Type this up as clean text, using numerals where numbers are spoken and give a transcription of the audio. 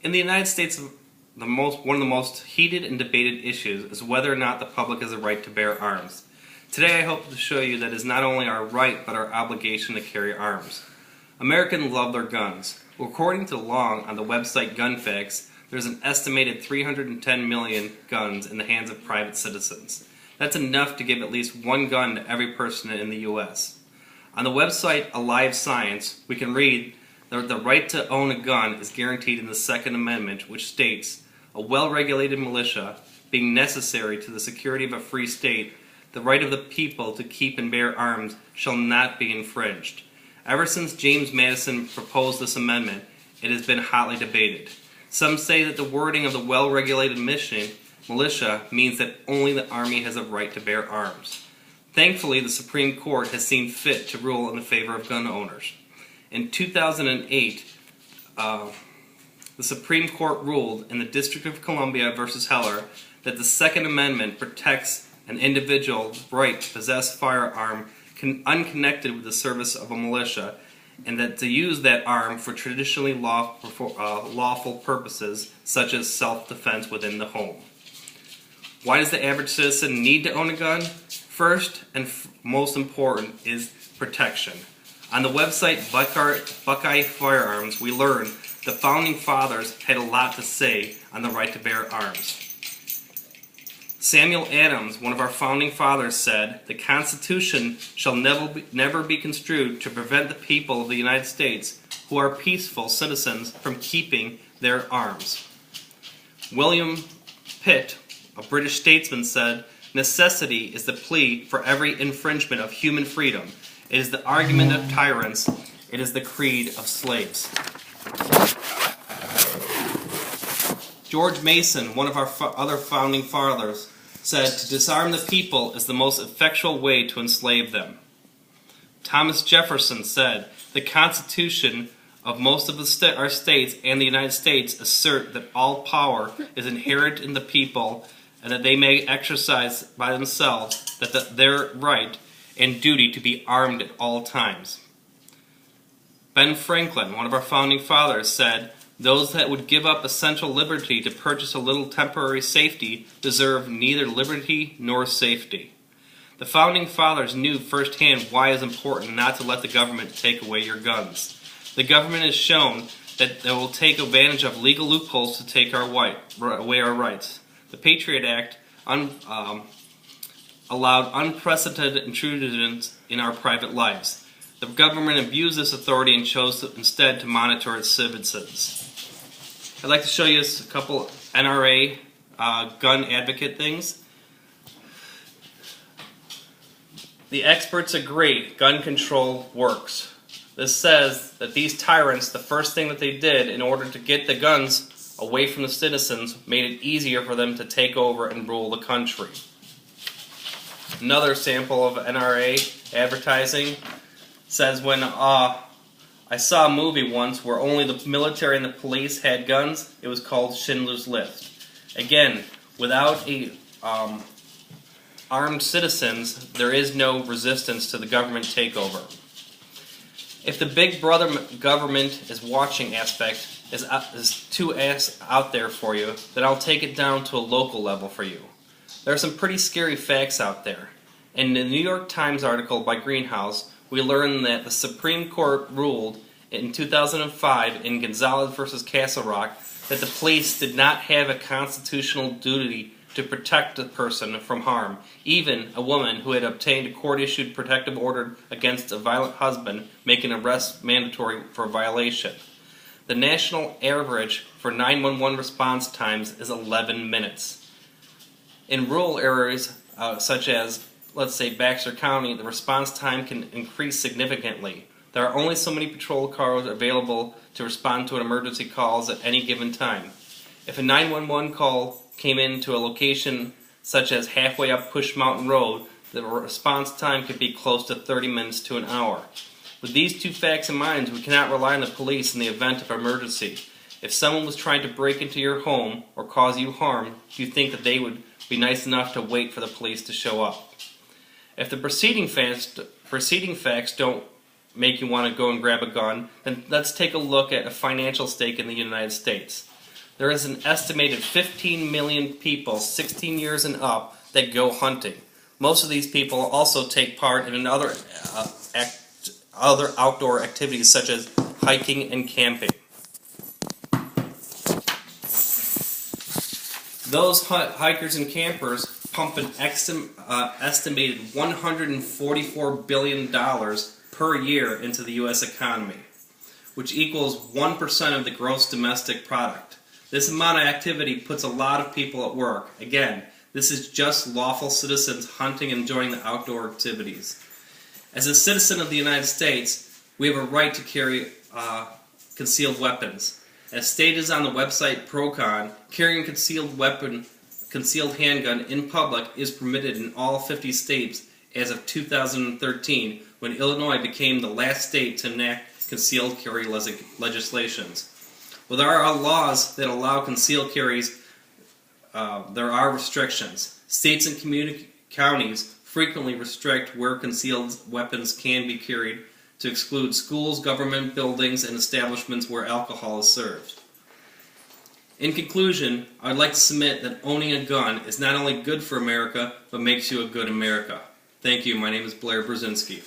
In the United States, one of the most heated and debated issues is whether or not the public has a right to bear arms. Today I hope to show you that it is not only our right but our obligation to carry arms. Americans love their guns. According to Long on the website GunFacts, there's an estimated 310 million guns in the hands of private citizens. That's enough to give at least one gun to every person in the U.S. On the website Alive Science, we can read that the right to own a gun is guaranteed in the Second Amendment, which states, "A well-regulated militia, being necessary to the security of a free state, the right of the people to keep and bear arms shall not be infringed." Ever since James Madison proposed this amendment, it has been hotly debated. Some say that the wording of the well-regulated militia means that only the Army has a right to bear arms. Thankfully, the Supreme Court has seen fit to rule in the favor of gun owners. In 2008, the Supreme Court ruled in the District of Columbia versus Heller that the Second Amendment protects an individual's right to possess a firearm unconnected with the service of a militia, and that to use that arm for traditionally lawful purposes, such as self-defense within the home. Why does the average citizen need to own a gun? First and most important is protection. On the website Buckeye Firearms, we learn the Founding Fathers had a lot to say on the right to bear arms. Samuel Adams, one of our Founding Fathers, said, "The Constitution shall never be construed to prevent the people of the United States, who are peaceful citizens, from keeping their arms." William Pitt, a British statesman, said, "Necessity is the plea for every infringement of human freedom. It is the argument of tyrants. It is the creed of slaves." George Mason, one of our other Founding Fathers, said, "To disarm the people is the most effectual way to enslave them." Thomas Jefferson said, "The Constitution of most of our states and the United States assert that all power is inherent in the people and that they may exercise by themselves their right and duty to be armed at all times." Ben Franklin, one of our Founding Fathers, said, "Those that would give up essential liberty to purchase a little temporary safety deserve neither liberty nor safety." The Founding Fathers knew firsthand why it is important not to let the government take away your guns. The government has shown that they will take advantage of legal loopholes to take away our rights. The Patriot Act allowed unprecedented intrusions in our private lives. The government abused this authority and chose instead to monitor its citizens. I'd like to show you a couple NRA gun advocate things. The experts agree gun control works. This says that these tyrants, the first thing that they did in order to get the guns away from the citizens, made it easier for them to take over and rule the country. Another sample of NRA advertising says, when I saw a movie once where only the military and the police had guns, it was called Schindler's List. Again, without armed citizens, there is no resistance to the government takeover. If the big brother government is watching aspect is too out there for you, then I'll take it down to a local level for you. There are some pretty scary facts out there. In the New York Times article by Greenhouse, we learn that the Supreme Court ruled in 2005 in Gonzalez versus Castle Rock that the police did not have a constitutional duty to protect a person from harm, even a woman who had obtained a court-issued protective order against a violent husband, making arrest mandatory for a violation. The national average for 911 response times is 11 minutes. In rural areas, such as, let's say, Baxter County, the response time can increase significantly. There are only so many patrol cars available to respond to an emergency calls at any given time. If a 911 call came into a location such as halfway up Push Mountain Road, the response time could be close to 30 minutes to an hour. With these two facts in mind, we cannot rely on the police in the event of emergency. If someone was trying to break into your home or cause you harm, do you think that they would be nice enough to wait for the police to show up? If the preceding facts don't make you want to go and grab a gun, then let's take a look at a financial stake in the United States. there is an estimated 15 million people 16 years and up that go hunting. Most of these people also take part in other outdoor activities such as hiking and camping. Those hikers and campers pump an estimated $144 billion per year into the U.S. economy, which equals 1% of the gross domestic product. This amount of activity puts a lot of people at work. Again, this is just lawful citizens hunting and enjoying the outdoor activities. As a citizen of the United States, we have a right to carry concealed weapons. As stated on the website Procon, carrying a concealed handgun in public is permitted in all 50 states as of 2013, when Illinois became the last state to enact concealed carry legislations. With our laws that allow concealed carries, there are restrictions. States and counties frequently restrict where concealed weapons can be carried to exclude schools, government buildings, and establishments where alcohol is served. In conclusion, I would like to submit that owning a gun is not only good for America, but makes you a good America. Thank you. My name is Blair Brzezinski.